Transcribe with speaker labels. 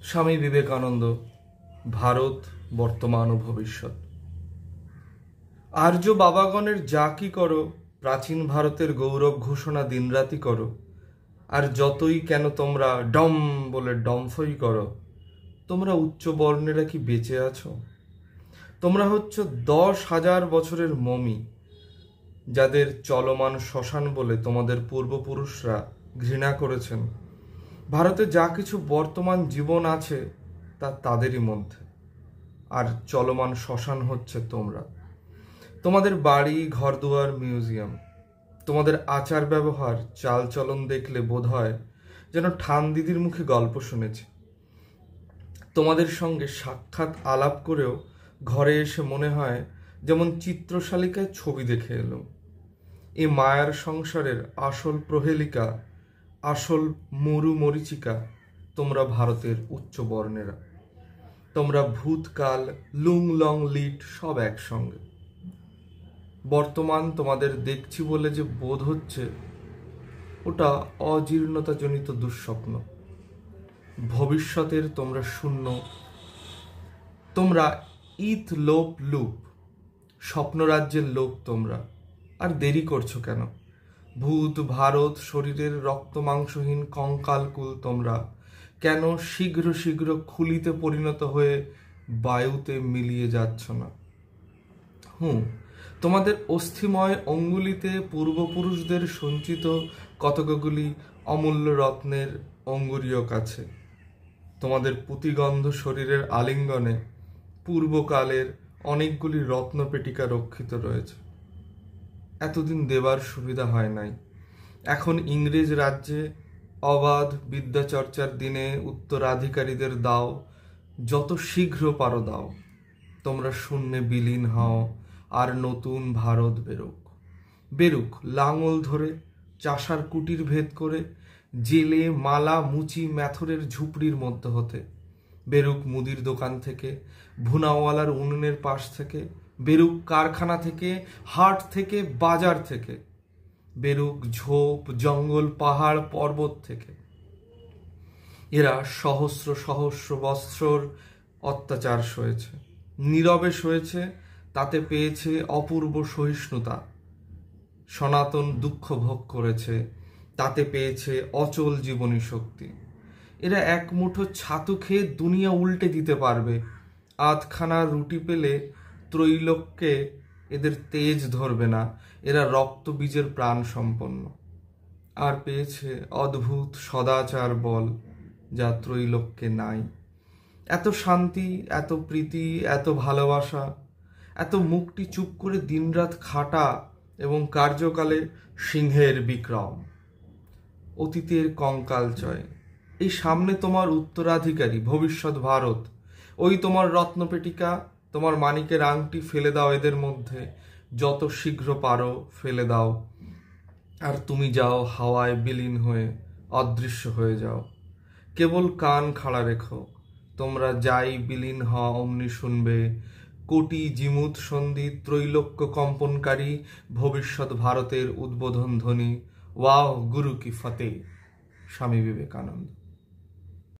Speaker 1: স্বামী বিবেকানন্দ, ভারত বর্তমান ও ভবিষ্যৎ। আর্য বাবাগণের যা কি করো, প্রাচীন ভারতের গৌরব ঘোষণা দিনরাতি করো, আর যতই কেন তোমরা ডম বলে ডম্ফই করো, তোমরা উচ্চ বর্ণেরা কি বেঁচে আছো? তোমরা হচ্ছ 10,000 বছরের মমি, যাদের চলমান শ্মশান বলে তোমাদের পূর্বপুরুষরা ঘৃণা করেছেন। ভারতে যা কিছু বর্তমান জীবন আছে তা তাদেরই মধ্যে, আর চলমান শ্মশান হচ্ছে তোমরা। তোমাদের বাড়ি, ঘরদুয়ার, মিউজিয়াম, তোমাদের আচার ব্যবহার, চালচলন দেখলে বোধ হয় যেন ঠান দিদির মুখে গল্প শুনেছি। তোমাদের সঙ্গে সাক্ষাৎ আলাপ করেও ঘরে এসে মনে হয় যেমন চিত্রশালিকায় ছবি দেখে এলো। এ মায়ার সংসারের আসল প্রহেলিকা, আসল মরু মরিচিকা তোমরা ভারতের উচ্চ বর্ণেরা। তোমরা ভূতকাল, লুং লং লিট সব একসঙ্গে। বর্তমান তোমাদের দেখছি বলে যে বোধ হচ্ছে, ওটা অজীর্ণতাজনিত দুঃস্বপ্ন। ভবিষ্যতের তোমরা শূন্য, তোমরা ইথ লোপ লুপ, স্বপ্নরাজ্যের লোক তোমরা। আর দেরি করছো কেন? ভূত ভারত শরীরের রক্ত মাংসহীন কঙ্কালকুল তোমরা কেন শীঘ্র শীঘ্র খুলিতে পরিণত হয়ে বায়ুতে মিলিয়ে যাচ্ছ না? তোমাদের অস্থিময় অঙ্গুলিতে পূর্বপুরুষদের সঞ্চিত কতকগুলি অমূল্য রত্নের অঙ্গুরীয় কাছে। তোমাদের পুঁতিগন্ধ শরীরের আলিঙ্গনে পূর্বকালের অনেকগুলি রত্নপেটিকা রক্ষিত রয়েছে। এতদিন দেবার সুবিধা হয় নাই। এখন ইংরেজ রাজ্যে অবাধ বিদ্যাচর্চার দিনে উত্তরাধিকারীদের দাও, যত শীঘ্র পারো দাও। তোমরা শূন্যে বিলীন হও, আর নতুন ভারত বেরুক লাঙল ধরে, চাষার কুটির ভেদ করে, জেলে মালা মুচি ম্যাথরের ঝুপড়ির মধ্যে হতে। বেরুক মুদির দোকান থেকে, ভুনাওয়ালার উনুনের পাশ থেকে, বেরুক কারখানা থেকে, হাট থেকে, বাজার থেকে। বেরুক ঝোপ জঙ্গল পাহাড় পর্বত থেকে। এরা সহস্র সহস্র বৎসর অত্যাচার সয়েছে, নীরবে সয়েছে, তাতে পেয়েছে অপূর্ব সহিষ্ণুতা। সনাতন দুঃখ ভোগ করেছে, তাতে পেয়েছে অচল জীবনী শক্তি। এরা এক মুঠো ছাতু খেয়ে দুনিয়া উল্টে দিতে পারবে। আধখানা রুটি পেলে ত্রৈলোক্যে এদের তেজ ধরবে না। এরা রক্ত বীজের প্রাণ সম্পন্ন। আর পেয়েছে অদ্ভুত সদাচার বল, যা ত্রৈলোক্যে নাই। এত শান্তি, এত প্রীতি, এত ভালোবাসা, এত মুখটি চুপ করে দিনরাত খাটা এবং কার্যকালে সিংহের বিক্রম। অতীতের কঙ্কালচয়। এই সামনে তোমার উত্তরাধিকারী ভবিষ্যৎ ভারত। ওই তোমার রত্নপেটিকা, তোমার মানিকের আংটি ফেলে দাও এদের মধ্যে, যত শীঘ্র পারো ফেলে দাও। আর তুমি যাও হাওয়ায় বিলীন হয়ে, অদৃশ্য হয়ে যাও। কেবল কান খাড়া রেখো, তোমরা যাই বিলীন হও অমনি শুনবে কোটি জিমুত সন্ধি ত্রৈলোক্য কম্পনকারী ভবিষ্যৎ ভারতের উদ্বোধন ধ্বনি। ওয়াও গুরু কি ফতে। স্বামী বিবেকানন্দ।